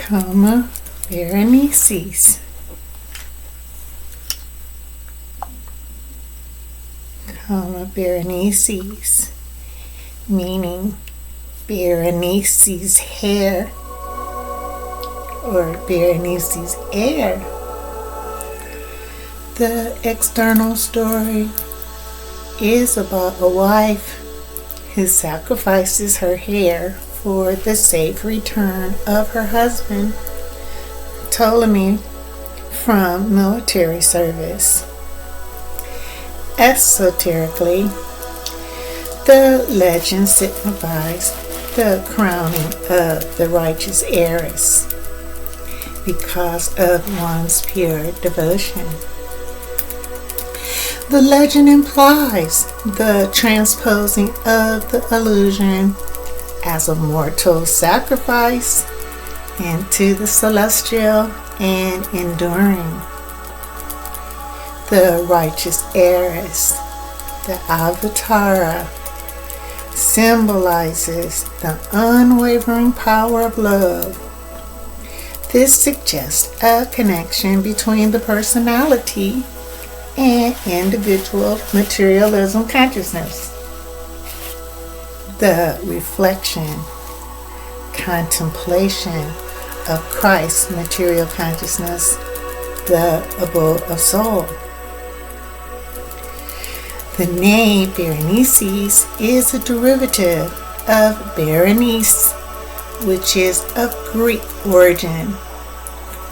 Coma, Berenices. Coma, Berenices, meaning Berenices' hair or Berenices' heir. The external story is about a wife who sacrifices her hair for the safe return of her husband, Ptolemy, from military service. Esoterically, the legend signifies the crowning of the righteous heiress because of one's pure devotion. The legend implies the transposing of the illusion as a mortal sacrifice into the celestial and enduring. The righteous heiress, the Avatara, symbolizes the unwavering power of love. This suggests a connection between the personality and individual materialism consciousness. The reflection, contemplation of Christ's material consciousness, the abode of soul. The name Berenices is a derivative of Berenice, which is of Greek origin,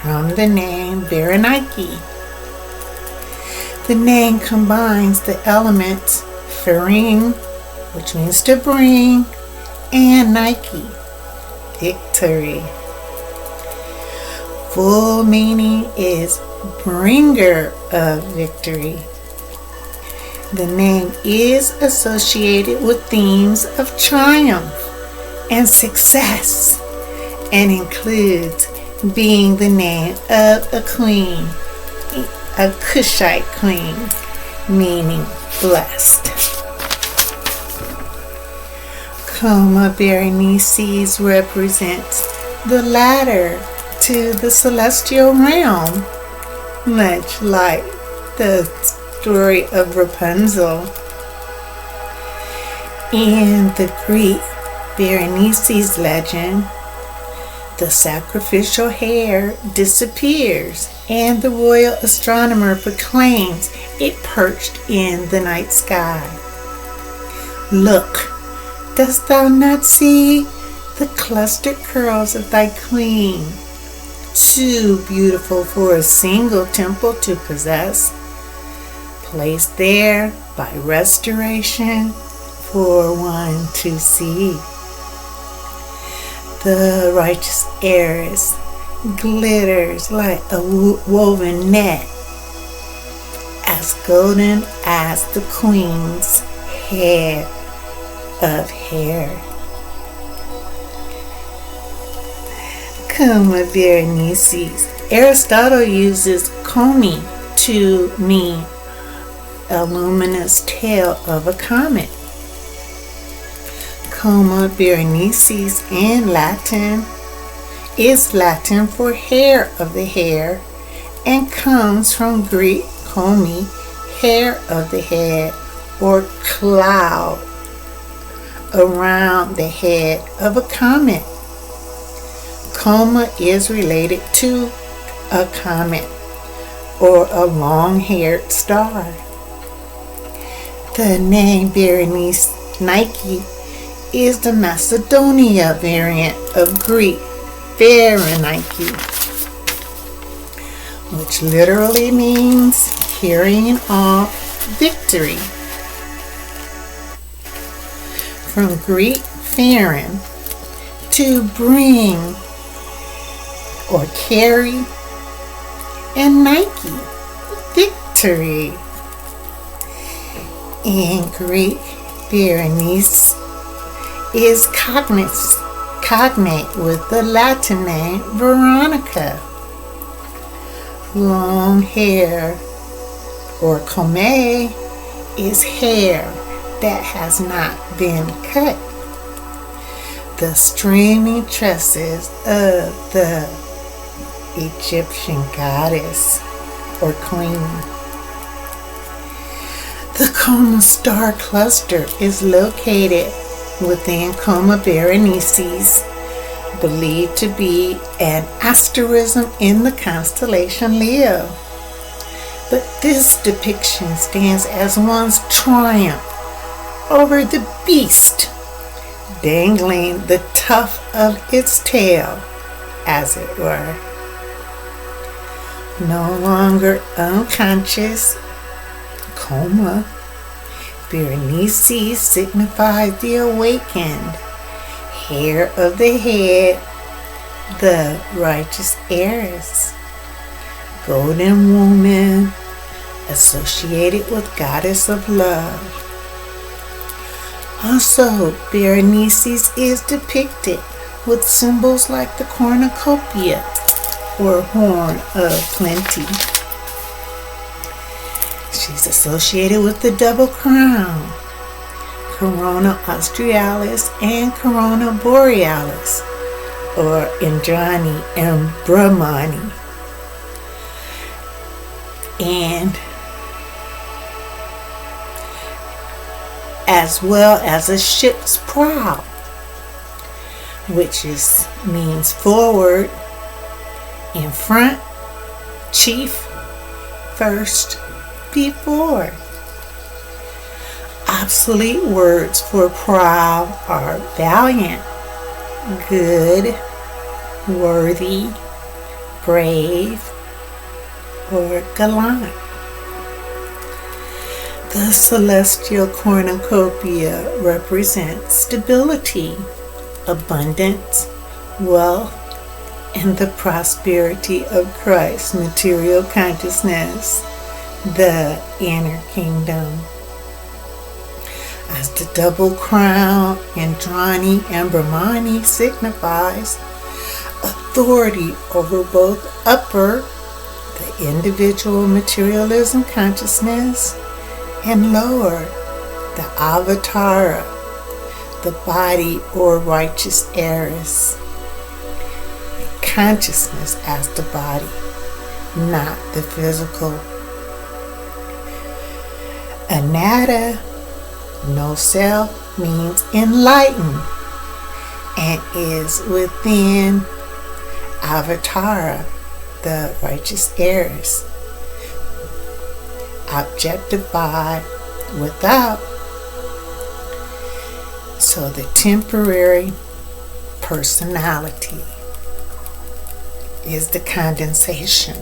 from the name Berenike. The name combines the elements Ferim, which means to bring, and Nike, victory. Full meaning is bringer of victory. The name is associated with themes of triumph and success and includes being the name of a queen, a Cushite queen, meaning blessed. Coma, Berenices represents the ladder to the celestial realm, much like the story of Rapunzel. In the Greek Berenices legend, the sacrificial hair disappears and the royal astronomer proclaims it perched in the night sky. Look, dost thou not see the clustered curls of thy queen, too beautiful for a single temple to possess, placed there by restoration for one to see. The righteous heiress glitters like a woven net, as golden as the queen's head of hair. Coma, Berenices. Aristotle uses comi to mean a luminous tail of a comet. Coma, Berenices in Latin is Latin for hair of the hair and comes from Greek comi, hair of the head or cloud around the head of a comet. Coma is related to a comet or a long-haired star. The name Berenice Nike is the Macedonia variant of Greek Berenike, which literally means carrying off victory. From Greek Ferim, to bring or carry, and Nike, victory. In Greek, Berenice is cognate with the Latin name Veronica. Long hair, or come, is hair that has not been cut. the streaming tresses of the Egyptian goddess or queen. The Coma star cluster is located within Coma Berenices, believed to be an asterism in the constellation Leo. But this depiction stands as one's triumph over the beast, dangling the tuft of its tail, as it were. No longer unconscious, Coma Berenices signifies the awakened, hair of the head, the righteous heiress, golden woman, associated with goddess of love. Also, Berenices is depicted with symbols like the cornucopia or horn of plenty. She's associated with the double crown, Corona Australis and Corona Borealis, or Indrani and Brahmani. And as well as a ship's prow, which means forward, in front, chief, first, before. Obsolete words for proud are valiant, good, worthy, brave, or gallant. The celestial cornucopia represents stability, abundance, wealth, and the prosperity of Christ's material consciousness, the inner kingdom. As the double crown, Indrani and Brahmani signifies authority over both upper, the individual materialism consciousness, and lower, the avatara, the body or righteous heiress. Consciousness as the body, not the physical. Anatta, no self, means enlightened and is within avatara, the righteous heiress. Objectified, without. So the temporary personality is the condensation.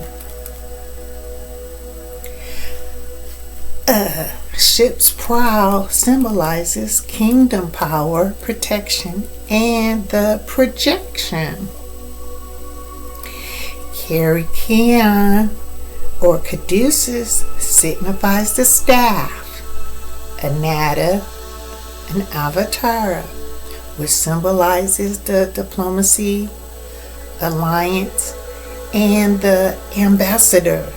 Ship's prow symbolizes kingdom power, protection, and the projection. Kerykeion or caduceus signifies the staff. Anatta and avatara, which symbolizes the diplomacy, alliance, and the ambassador,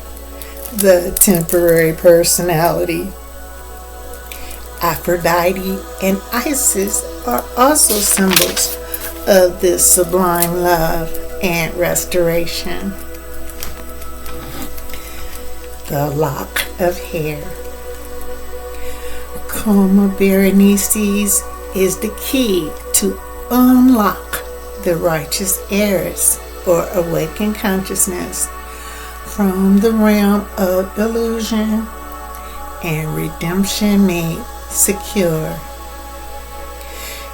the temporary personality. Aphrodite and Isis are also symbols of this sublime love and restoration. The lock of hair. Coma Berenices is the key to unlock the righteous heiress or awakened consciousness from the realm of illusion and redemption made secure.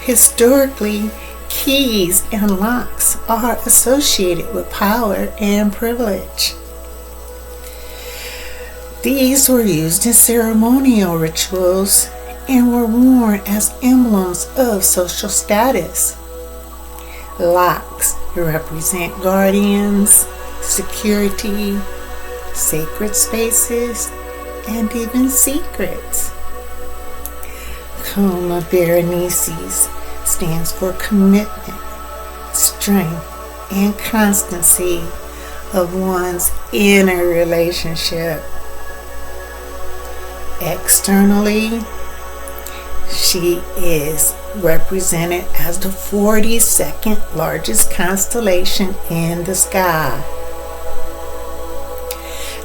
Historically, keys and locks are associated with power and privilege. These were used in ceremonial rituals and were worn as emblems of social status. Locks represent guardians, security, sacred spaces, and even secrets. Coma Berenices stands for commitment, strength, and constancy of one's inner relationship. Externally, she is represented as the 42nd largest constellation in the sky.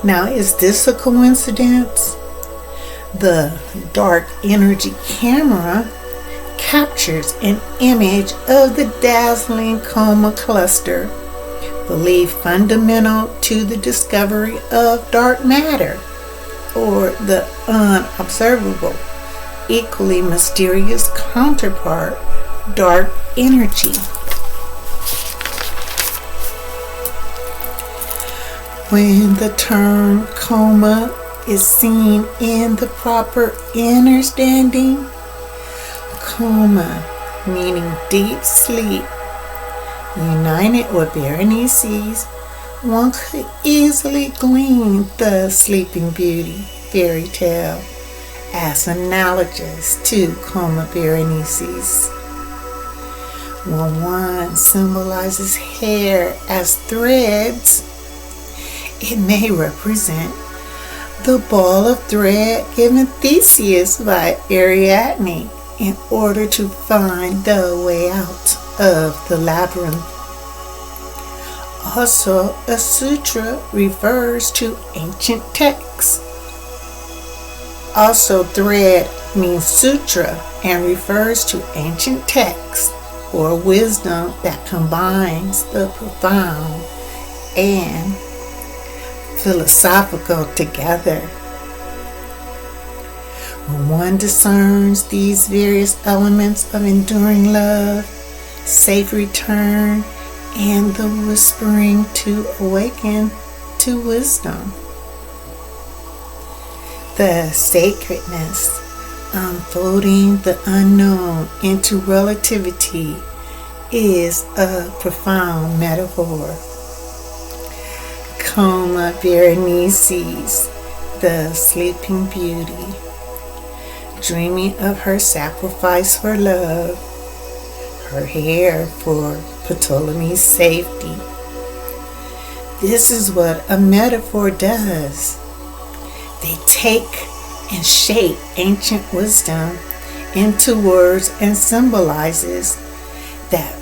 Now, is this a coincidence? The dark energy camera captures an image of the dazzling Coma cluster, believed fundamental to the discovery of dark matter, or the unobservable, equally mysterious counterpart, dark energy. When the term coma is seen in the proper understanding, coma meaning deep sleep, united with Berenices, one could easily glean the Sleeping Beauty fairy tale as analogous to Coma Berenices. When one symbolizes hair as threads, it may represent the ball of thread given Theseus by Ariadne in order to find the way out of the labyrinth. Also, a sutra refers to ancient texts. Also, thread means sutra and refers to ancient texts or wisdom that combines the profound and philosophical together. When one discerns these various elements of enduring love, safe return, and the whispering to awaken to wisdom, the sacredness, unfolding the unknown into relativity, is a profound metaphor. Coma Berenices, the Sleeping Beauty, dreaming of her sacrifice for love, her hair for Ptolemy's safety. This is what a metaphor does. They take and shape ancient wisdom into words and symbolizes that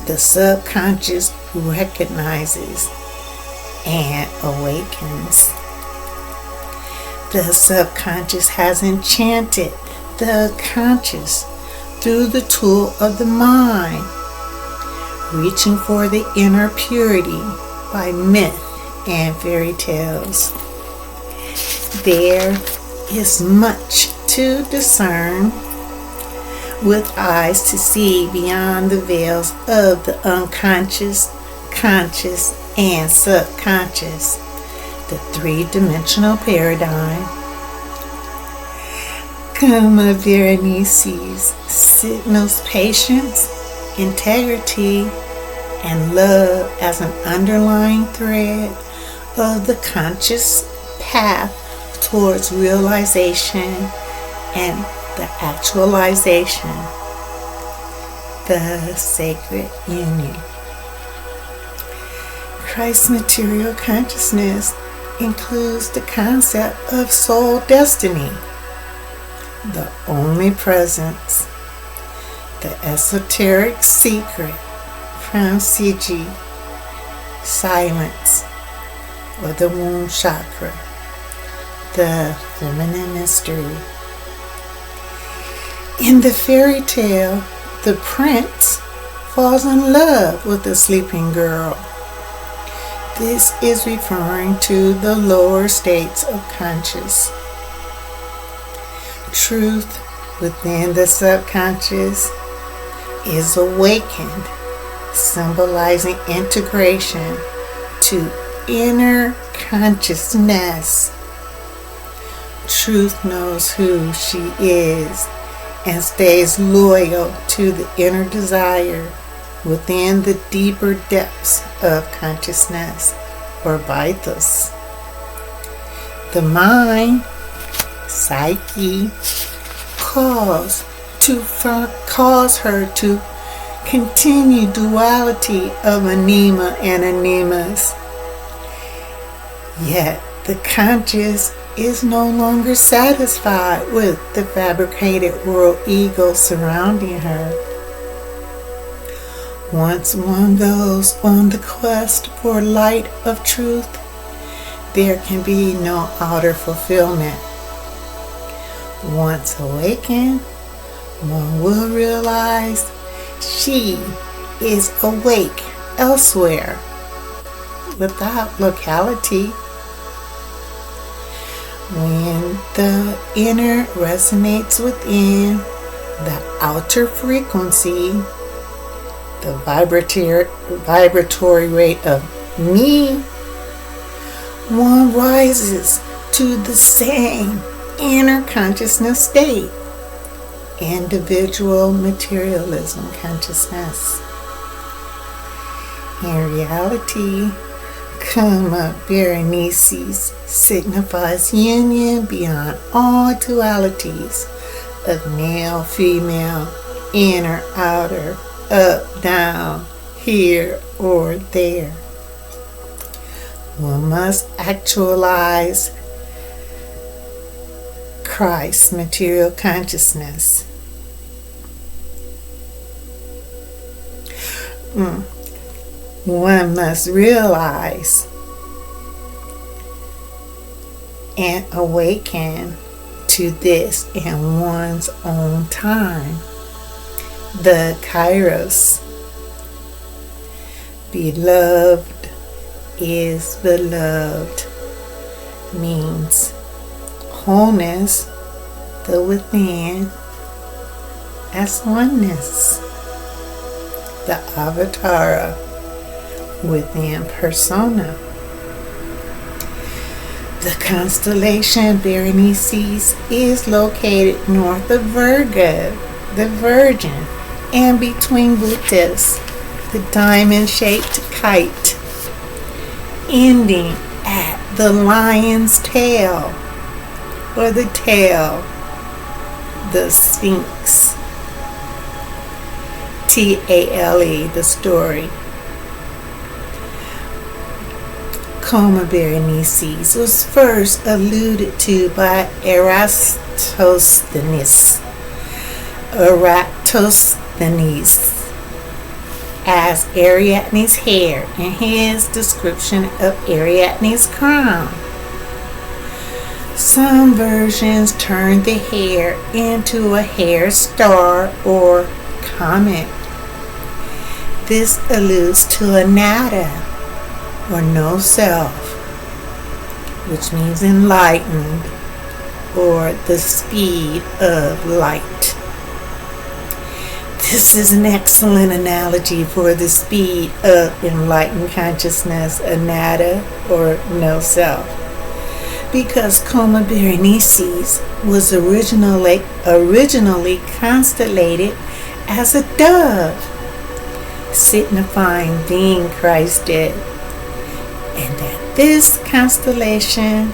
the subconscious recognizes and awakens. The subconscious has enchanted the conscious through the tool of the mind, reaching for the inner purity by myth and fairy tales. There is much to discern with eyes to see beyond the veils of the unconscious, conscious, and subconscious, the three-dimensional paradigm. Coma Berenices signals patience, integrity, and love as an underlying thread of the conscious path towards realization and the actualization, the sacred union. Christ's material consciousness includes the concept of soul destiny, the only presence, the esoteric secret from Siji, silence, or the womb chakra, the feminine mystery. In the fairy tale, the prince falls in love with the sleeping girl. This is referring to the lower states of conscious. Truth within the subconscious is awakened, symbolizing integration to inner consciousness. Truth knows who she is and stays loyal to the inner desire within the deeper depths of consciousness, or vitas. The mind, psyche, calls her to continue duality of anima and animus. Yet the conscious is no longer satisfied with the fabricated world ego surrounding her. Once one goes on the quest for light of truth, there can be no outer fulfillment. Once awakened, one will realize she is awake elsewhere, without locality. When the inner resonates within the outer frequency, the vibratory rate of me, one rises to the same inner consciousness state, individual materialism consciousness. In reality, Coma, Berenices signifies union beyond all dualities of male, female, inner, outer, up, down, here, or there. One must actualize Christ's material consciousness. One must realize and awaken to this in one's own time. The Kairos. Beloved is beloved means wholeness, the within, as oneness. The Avatara within persona. The constellation Berenices is located north of Virgo, the Virgin, and between Buddhas, the diamond-shaped kite, ending at the lion's tail, or the tail, the Sphinx. Tale, the story. Coma Berenices was first alluded to by Eratosthenes as Ariadne's hair in his description of Ariadne's crown. Some versions turn the hair into a hair star or comet. This alludes to anatta, or no self, which means enlightened, or the speed of light. This is an excellent analogy for the speed of enlightened consciousness, anatta, or no self, because Coma Berenices was originally constellated as a dove, signifying being Christ dead, and that this constellation,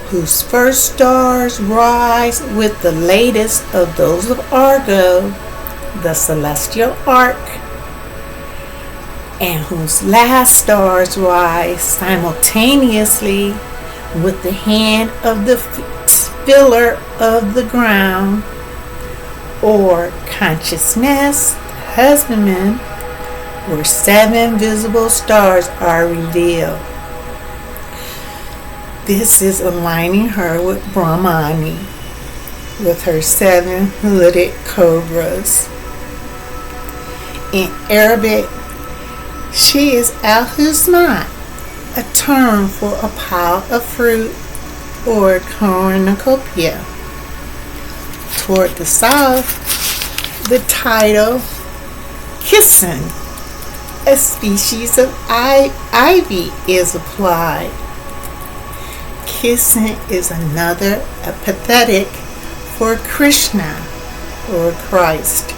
whose first stars rise with the latest of those of Argo, the celestial arc, and whose last stars rise simultaneously with the hand of the filler of the ground, or consciousness, husbandman, where 7 visible stars are revealed. This is aligning her with Brahmani, with her 7 hooded cobras. In Arabic, she is al-Husnat, a term for a pile of fruit, or cornucopia. Toward the south, the title Kissen, a species of ivy, is applied. Kissen is another epithet for Krishna, or Christ.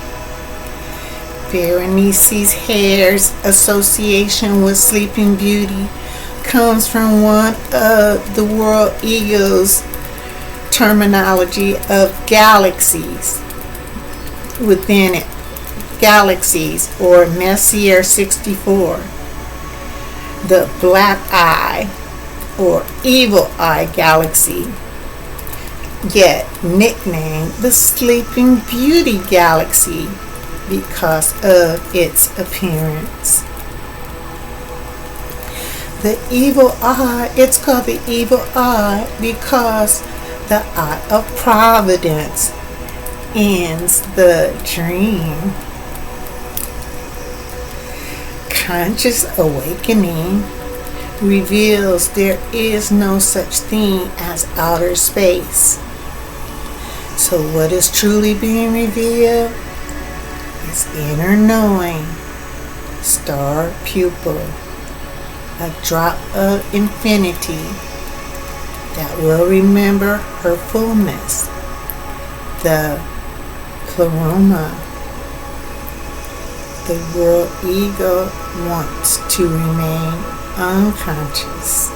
Berenice's hair's association with Sleeping Beauty comes from one of the world ego's terminology of galaxies within it. Galaxies, or Messier 64. The black eye, or Evil Eye Galaxy, yet nicknamed the Sleeping Beauty Galaxy because of its appearance. The evil eye, it's called the evil eye because the eye of providence ends the dream. Conscious awakening reveals there is no such thing as outer space. So what is truly being revealed is inner knowing, star pupil, a drop of infinity that will remember her fullness, the pleroma. The world ego wants to remain unconscious.